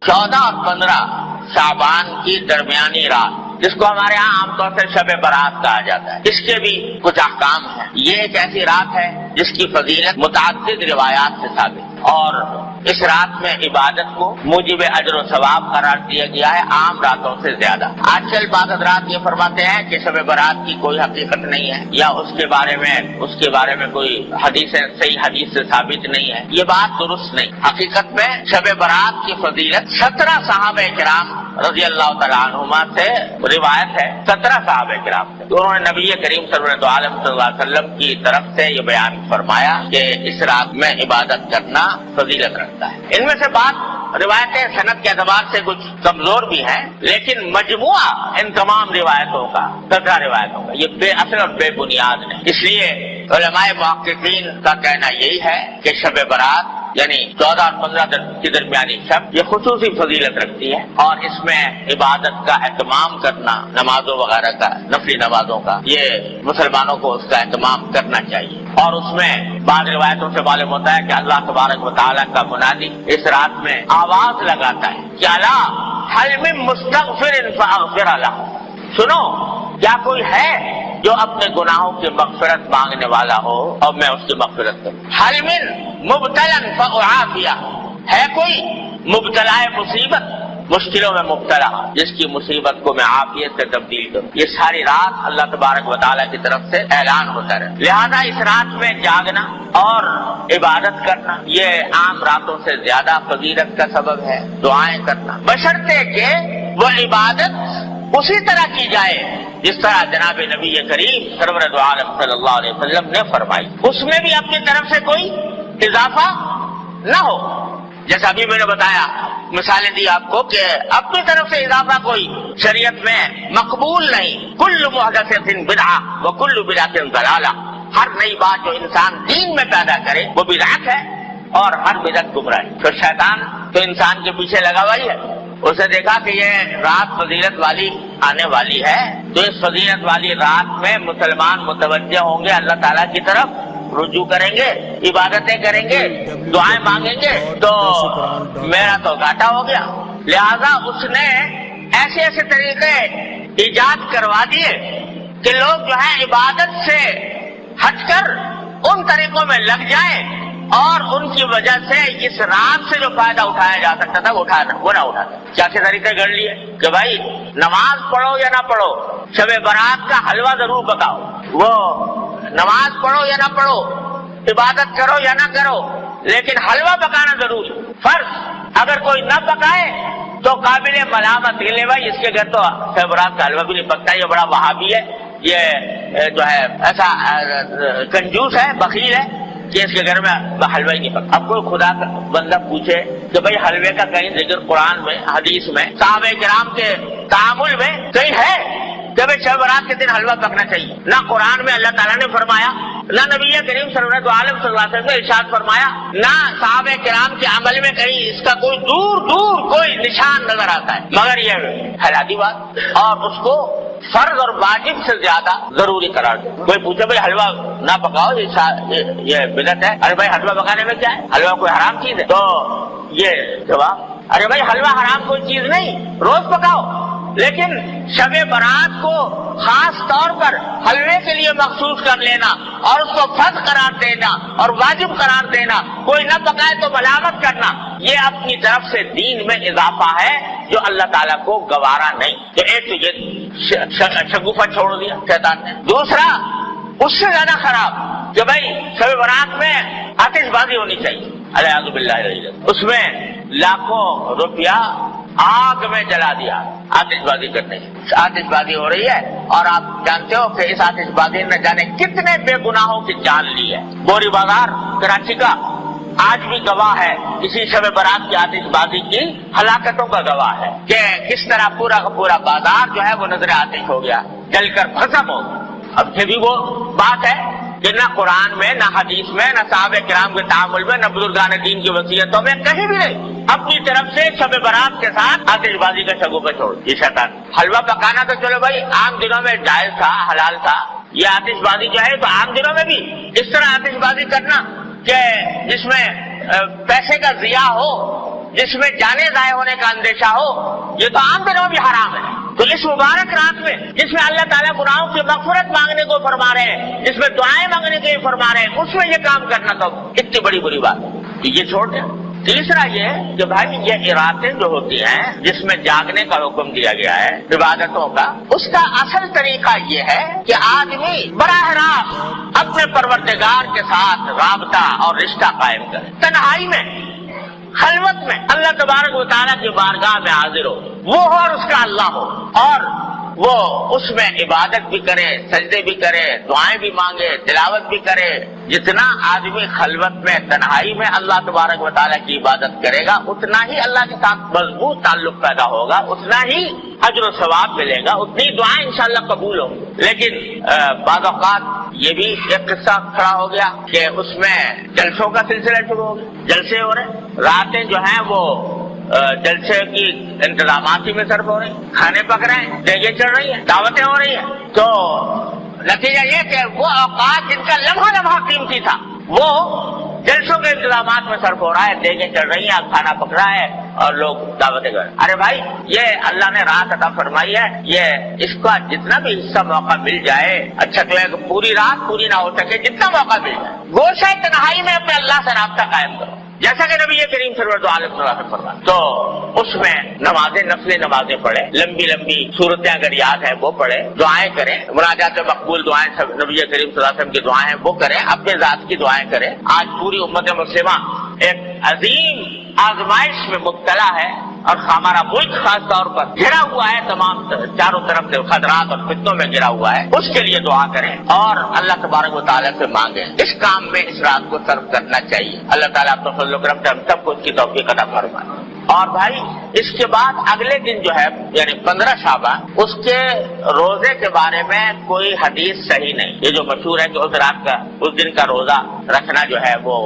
14 اور 15 شعبان کی درمیانی رات، جس کو ہمارے ہاں عام طور سے شب برات کہا جاتا ہے، اس کے بھی کچھ احکام ہیں۔ یہ ایک ایسی رات ہے جس کی فضیلت متعدد روایات سے ثابت ہے، اور اس رات میں عبادت کو موجب اجر و ثواب قرار دیا گیا ہے عام راتوں سے زیادہ۔ آج کل بعض حضرات یہ فرماتے ہیں کہ شب برات کی کوئی حقیقت نہیں ہے، یا اس کے بارے میں کوئی صحیح حدیث سے ثابت نہیں ہے۔ یہ بات درست نہیں۔ حقیقت میں شب برات کی فضیلت 17 صحابہ کرام رضی اللہ تعالیٰ عنہما سے روایت ہے، 17 صحابہ کرام سے، انہوں نے نبی کریم صلی اللہ علیہ وسلم کی طرف سے یہ بیان فرمایا کہ اس رات میں عبادت کرنا فضیلت رکھتا ہے۔ ان میں سے بات روایتیں صنعت کے اعتبار سے کچھ کمزور بھی ہیں، لیکن مجموعہ ان تمام روایتوں کا 17 روایتوں کا یہ بے اصل اور بے بنیاد ہے۔ اس لیے علماء محققین کا کہنا یہی ہے کہ شب برات یعنی 14 اور 15 کی درمیانی شب یہ خصوصی فضیلت رکھتی ہے، اور اس میں عبادت کا اہتمام کرنا، نمازوں وغیرہ کا، نفلی نمازوں کا، یہ مسلمانوں کو اس کا اہتمام کرنا چاہیے۔ اور اس میں بعض روایتوں سے معلوم ہوتا ہے کہ اللہ تبارک و تعالیٰ کا منادی اس رات میں آواز لگاتا ہے کہ الا حل من مستغفر فاغفر لہ، سنو کیا کوئی ہے جو اپنے گناہوں کی مغفرت مانگنے والا ہو اور میں اس کی مغفرت کروں۔ حل من مبتلا فاعافیہ، ہے کوئی مبتلا مصیبت، مشکلوں میں مبتلا، جس کی مصیبت کو میں عافیت سے تبدیل کروں۔ یہ ساری رات اللہ تبارک و تعالیٰ کی طرف سے اعلان ہوتا رہے، لہذا اس رات میں جاگنا اور عبادت کرنا یہ عام راتوں سے زیادہ فضیلت کا سبب ہے۔ دعائیں کرنا بشرطے کہ وہ عبادت اسی طرح کی جائے جس طرح جناب نبی کریم سرور دو عالم صلی اللہ علیہ وسلم نے فرمائی، اس میں بھی اپنی طرف سے کوئی اضافہ نہ ہو۔ جیسا ابھی میں نے بتایا، مثالیں دی آپ کو کہ اپنی طرف سے اضافہ کوئی شریعت میں مقبول نہیں۔ کل محدثۃ بدعہ وکل بدعۃ ضلالہ، ہر نئی بات جو انسان دین میں پیدا کرے وہ بدعت ہے، اور ہر بدعت گمراہی۔ تو شیطان تو انسان کے پیچھے لگا ہوا ہی ہے، اسے دیکھا کہ یہ رات فضیلت والی آنے والی ہے، تو اس فضیلت والی رات میں مسلمان متوجہ ہوں گے اللہ تعالیٰ کی طرف، رجوع کریں گے، عبادتیں کریں گے، دعائیں مانگیں گے، تو میرا تو گھاٹا ہو گیا۔ لہذا اس نے ایسے ایسے طریقے ایجاد کروا دیے کہ لوگ جو ہے عبادت سے ہٹ کر ان طریقوں میں لگ جائیں، اور ان کی وجہ سے اس رات سے جو فائدہ اٹھایا جا سکتا تھا وہ نہ اٹھاتا۔ کیسے طریقے گھڑ لیے کہ بھائی نماز پڑھو یا نہ پڑھو، شب برات کا حلوہ ضرور پکاؤ، وہ نماز پڑھو یا نہ پڑھو، عبادت کرو یا نہ کرو، لیکن حلوہ پکانا ضروری فرض۔ اگر کوئی نہ پکائے تو قابل ملامت لے بھائی اس کے گھر تو شب برات کا حلوہ بھی نہیں پکتا، یہ بڑا وہابی ہے، یہ جو ہے ایسا کنجوس ہے، بخیل ہے کہ اس کے گھر میں حلوہ ہی نہیں پکتا۔ اب کوئی خدا کا بندہ پوچھے کہ بھائی حلوے کا کہیں ذکر قرآن میں، حدیث میں، صحابہ کرام کے تعامل میں کہیں ہے کہ بھائی شب برات کے دن حلوہ پکنا چاہیے؟ نہ قرآن میں اللہ تعالیٰ نے فرمایا، نہ نبی کریم صلی اللہ علیہ وسلم نے ارشاد فرمایا، نہ صحابہ کرام کے عمل میں کہیں اس کا کوئی دور دور کوئی نشان نظر آتا ہے، مگر یہ حیراتی بات، اور اس کو فرض اور واجب سے زیادہ ضروری قرار دے۔ کوئی پوچھے بھائی حلوہ نہ پکاؤ یہ بدعت ہے، ارے بھائی حلوہ پکانے میں کیا ہے، حلوہ کوئی حرام چیز ہے؟ تو یہ جواب، ارے بھائی حلوہ حرام کوئی چیز نہیں، روز پکاؤ، لیکن شب برات کو خاص طور پر حلوے کے لیے مخصوص کر لینا اور اس کو فرض قرار دینا اور واجب قرار دینا، کوئی نہ پکائے تو ملامت کرنا، یہ اپنی طرف سے دین میں اضافہ ہے جو اللہ تعالیٰ کو گوارا نہیں۔ تو ایک تو یہ شگوفہ چھوڑ دیا شیطان نے۔ دوسرا اس سے زیادہ خراب کہ بھائی شب برات میں آتش بازی ہونی چاہیے، الیاذ باللہ، اس میں لاکھوں روپیہ آگ میں جلا دیا آتش بازی کرنے سے۔ آتش بازی ہو رہی ہے اور آپ جانتے ہو کہ اس آتش بازی نے جانے کتنے بے گناہوں کی جان لی ہے۔ بوری بازار کراچی کا آج بھی گواہ ہے اسی شب برات کی آتش بازی کی ہلاکتوں کا گواہ ہے کہ کس طرح پورا کا پورا بازار جو ہے وہ نظر آتش ہو گیا، جل کر بھسم ہو گیا۔ اب یہ بھی وہ بات ہے کہ نہ قرآن میں، نہ حدیث میں، نہ صحابہ کرام کے تعامل میں، نہ بزرگان دین کی وصیتوں میں کہیں بھی نہیں اپنی طرف سے شب برات کے ساتھ آتش بازی کا شگوفہ چھوڑ یہ شیطان۔ حلوہ پکانا تو چلو بھائی عام دنوں میں جائز تھا، حلال تھا، یہ آتش بازی جو ہے تو عام دنوں میں بھی اس طرح آتش بازی کرنا کہ جس میں پیسے کا ضیاع ہو، جس میں جانے ضائع ہونے کا اندیشہ ہو، یہ تو عام دنوں بھی حرام ہے۔ تو اس مبارک رات میں جس میں اللہ تعالیٰ گناہوں کی مغفرت مانگنے کو فرما رہے ہیں، جس میں دعائیں مانگنے کے فرما رہے ہیں، اس میں یہ کام کرنا تو اتنی بڑی بری بات ہے کہ یہ چھوڑ دیں۔ تیسرا یہ کہ بھائی یہ راتیں جو ہوتی ہیں جس میں جاگنے کا حکم دیا گیا ہے عبادتوں کا، اس کا اصل طریقہ یہ ہے کہ آدمی براہ راست اپنے پروردگار کے ساتھ رابطہ اور رشتہ قائم کرے، تنہائی میں، خلوت میں اللہ تبارک و تعالیٰ کی بارگاہ میں حاضر ہو، وہ ہو اور اس کا اللہ ہو، اور وہ اس میں عبادت بھی کرے، سجدے بھی کرے، دعائیں بھی مانگے، تلاوت بھی کرے۔ جتنا آدمی خلوت میں، تنہائی میں اللہ تبارک و تعالیٰ کی عبادت کرے گا، اتنا ہی اللہ کے ساتھ مضبوط تعلق پیدا ہوگا، اتنا ہی اجر و ثواب ملے گا، اتنی دعائیں انشاءاللہ قبول ہوں گی۔ لیکن بعض اوقات یہ بھی ایک قصہ کھڑا ہو گیا کہ اس میں جلسوں کا سلسلہ شروع ہو گیا، جلسے ہو رہے، راتیں جو ہیں وہ جلسے کی انتظامات ہی میں صرف ہو رہی، کھانے پک رہے ہیں، دیگیں چڑھ رہی ہیں، دعوتیں ہو رہی ہیں، تو نتیجہ یہ کہ وہ اوقات جن کا لمحہ لمحہ قیمتی تھا وہ جلسوں کے انتظامات میں صرف ہو رہا ہے، دیگیں چڑھ رہی ہیں، کھانا پک رہا ہے اور لوگ دعوتیں کر رہے ہیں۔ ارے بھائی، یہ اللہ نے رات عطا فرمائی ہے، یہ اس کا جتنا بھی حصہ موقع مل جائے، اچھا تو ہے کہ پوری رات پوری نہ ہو سکے، جتنا موقع مل جائے گوشہ تنہائی میں اپنے اللہ سے رابطہ قائم کرو، جیسا کہ نبی کریم سرور دو عالم صلی اللہ علیہ وسلم فرمایا۔ تو اس میں نمازیں، نفلی نمازیں پڑھے، لمبی لمبی صورتیں اگر یاد ہے وہ پڑھے، دعائیں کریں، مناجات مقبول دعائیں، نبی کریم صلی اللہ علیہ وسلم کی دعائیں وہ کریں، اپنے ذات کی دعائیں کریں۔ آج پوری امت مسلمہ ایک عظیم آزمائش میں مبتلا ہے، اور ہمارا ملک خاص طور پر گھرا ہوا ہے، تمام چاروں طرف سے خطرات اور فتنوں میں گھرا ہوا ہے۔ اس کے لیے دعا کریں اور اللہ تبارک و تعالیٰ سے مانگیں۔ اس کام میں اس رات کو صرف کرنا چاہیے۔ اللہ تعالیٰ اپنے فضل و کرم سے ہم سب کو اس کی توفیق عطا فرمائے۔ اور بھائی اس کے بعد اگلے دن جو ہے یعنی 15 شعبان، اس کے روزے کے بارے میں کوئی حدیث صحیح نہیں۔ یہ جو مشہور ہے کہ اس رات کا، اس دن کا روزہ رکھنا جو ہے وہ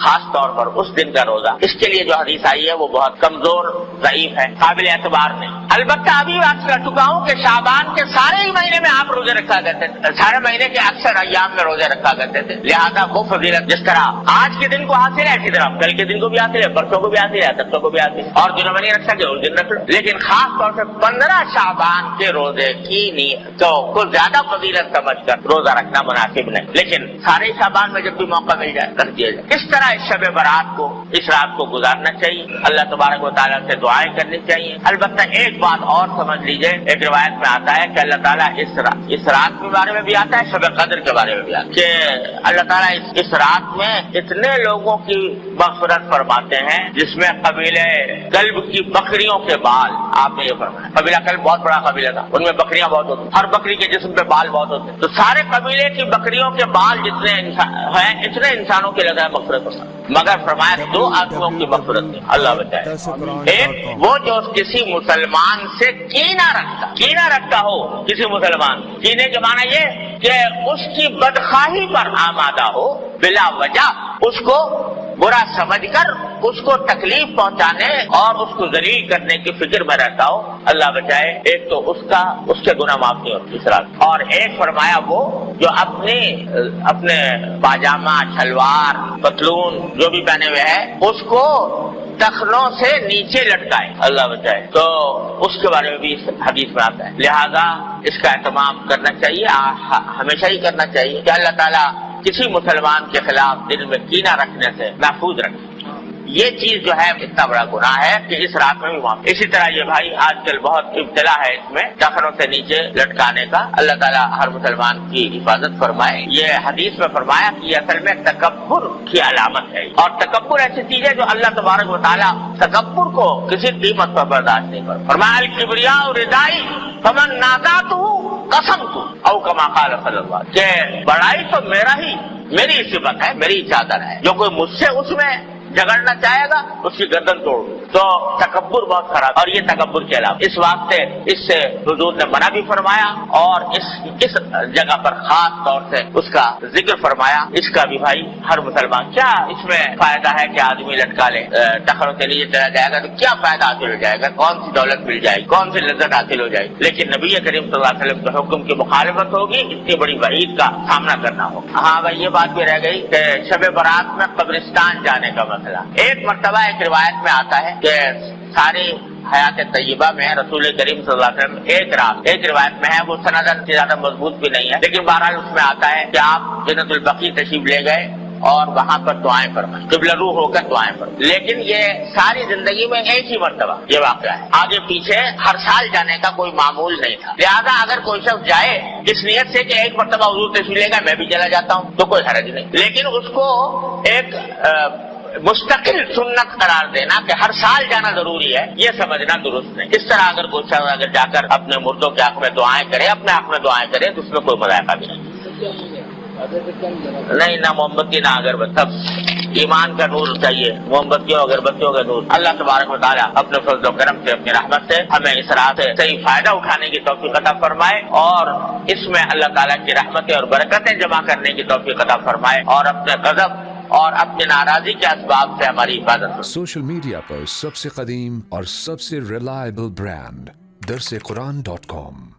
خاص طور پر اس دن کا روزہ، اس کے لیے جو حدیث آئی ہے وہ بہت کمزور، ضعیف ہے، قابل اعتبار نہیں۔ البتہ ابھی بات کر چکا ہوں کہ شعبان کے سارے ہی مہینے میں آپ روزے رکھا کرتے تھے، سارے مہینے کے اکثر ایام میں روزے رکھا کرتے تھے، لہذا وہ فضیلت جس طرح آج کے دن کو حاصل ہے، اسی طرح کل کے دن کو بھی حاصل ہے، پرسوں کو بھی حاصل ہے، ترسوں کو بھی حاصل ہے، اور دنوں میں نہیں رکھ سکتے اس دن رکھ لو۔ لیکن خاص طور سے 15 شعبان کے روزے کی نیت کو زیادہ فضیلت سمجھ کر روزہ رکھنا مناسب نہیں، لیکن سارے شعبان میں جب بھی موقع مل جائے رکھ دیا جائے۔ اس طرح اس شب برات کو، اس رات کو گزارنا چاہیے، اللہ تبارک و تعالیٰ سے دعائیں کرنی چاہیے۔ البتہ ایک بات اور سمجھ لیجئے، ایک روایت میں آتا ہے کہ اللہ تعالیٰ اس رات کے بارے میں بھی آتا ہے، شب قدر کے بارے میں بھی آتا ہے کہ اللہ تعالیٰ اس رات میں اتنے لوگوں کی مغفرت فرماتے ہیں جس میں قبیلے کلب کی بکریوں کے بال، آپ نے یہ فرمایا، قبیلہ کلب بہت بڑا قبیلہ تھا، ان میں بکریاں بہت ہوتی، ہر بکری کے جسم پہ بال بہت ہوتے، تو سارے قبیلے کی بکریوں کے بال جتنے ہیں اتنے انسانوں کے لگا مغفرت ہوتا، مگر فرمایا 2 آدمیوں کی مغفرت نہیں، اللہ بچائے۔ ایک وہ جو کسی مسلمان سے کینہ رکھتا ہو، کسی مسلمان، کینے کے معنی یہ کہ اس کی بدخواہی پر آمادہ ہو، بلا وجہ اس کو برا سمجھ کر اس کو تکلیف پہنچانے اور اس کو ذلیل کرنے کی فکر میں رہتا ہو، اللہ بچائے۔ ایک تو اس کے گناہ معاف نہیں ہوتے اس رات، اور ایک فرمایا وہ جو اپنے پاجامہ، شلوار، پتلون جو بھی پہنے ہوئے ہے اس کو ٹخنوں سے نیچے لٹکائے، اللہ بچائے، تو اس کے بارے میں بھی اس حدیث میں آتا ہے۔ لہذا اس کا اہتمام کرنا چاہیے، ہمیشہ ہی کرنا چاہیے کہ اللہ تعالیٰ کسی مسلمان کے خلاف دل میں کینہ رکھنے سے محفوظ رکھے۔ یہ چیز جو ہے اتنا بڑا گناہ ہے کہ اس رات میں بھی معاف۔ اسی طرح یہ بھائی آج کل بہت ابتلا ہے اس میں ٹخنوں سے نیچے لٹکانے کا، اللہ تعالیٰ ہر مسلمان کی حفاظت فرمائے۔ یہ حدیث میں فرمایا کہ یہ اصل میں تکبر کی علامت ہے، اور تکبر ایسی چیز ہے جو اللہ تبارک و تعالیٰ تکبر کو کسی قیمت پر برداشت نہیں کرتا۔ فرمایا الکبریاء ردائی فمن نازعتہ قسمت، او کما قال صلی اللہ علیہ وسلم، کہ بڑائی تو میری صفت ہے، میری چادر ہے، جو کوئی مجھ سے اس میں جھگڑنا چاہے گا اس کی گردن توڑ۔ تو تکبر بہت خراب، اور یہ تکبر کے علاوہ اس واسطے اس سے حضور نے منع بھی فرمایا، اور اس جگہ پر خاص طور سے اس کا ذکر فرمایا۔ اس کا بھی بھائی ہر مسلمان، کیا اس میں فائدہ ہے کہ آدمی لٹکا لے، ٹخنوں کے لیے چلا جائے گا تو کیا فائدہ حاصل ہو جائے گا، کون سی دولت مل جائے گی، کون سی لذت حاصل ہو جائے گی، لیکن نبی کریم صلی اللہ علیہ وسلم کے حکم کی مخالفت ہوگی، اتنی بڑی وعید کا سامنا کرنا ہوگا۔ ہاں بھائی، یہ بات بھی رہ گئی کہ شب برات میں قبرستان جانے کا مسئلہ. ایک مرتبہ ایک روایت میں آتا ہے کہ ساری حیات طیبہ میں رسول کریم صلی اللہ علیہ وسلم ایک رات ایک روایت میں ہے، وہ سندن سے زیادہ مضبوط بھی نہیں ہے، لیکن بہرحال اس میں آتا ہے کہ آپ جنت البقیع تشریف لے گئے اور وہاں پر دعائیں فرمائیں، قبلہ روح ہو کر دعائیں فرمائیں. لیکن یہ ساری زندگی میں ایک ہی مرتبہ یہ واقعہ ہے، آگے پیچھے ہر سال جانے کا کوئی معمول نہیں تھا. لہذا اگر کوئی شخص جائے اس نیت سے کہ ایک مرتبہ حضور تشریف لے گا میں بھی چلا جاتا ہوں تو کوئی حرج نہیں، لیکن اس کو ایک مستقل سنت قرار دینا کہ ہر سال جانا ضروری ہے، یہ سمجھنا درست نہیں. اس طرح اگر کوئی شخص اگر جا کر اپنے مردوں کے حق میں دعائیں کرے، اپنے حق میں دعائیں کرے تو اس میں کوئی مذائقہ بھی نہیں. نہیں، نہ موم بتی نہ اگربتی، ایمان کا نور چاہیے، موم بتیوں اگربتیوں کا نور. اللہ تبارک و تعالیٰ اپنے فضل و کرم سے اپنی رحمت سے ہمیں اس راہ سے صحیح فائدہ اٹھانے کی توفیق عطا فرمائے اور اس میں اللہ تعالیٰ کی رحمتیں اور برکتیں جمع کرنے کی توفیق عطا فرمائے اور اپنے غضب اور اپنی ناراضی کے اسباب سے ہماری حفاظت. سوشل میڈیا پر سب سے قدیم اور سب سے ریلائبل برانڈ درسقرآن.com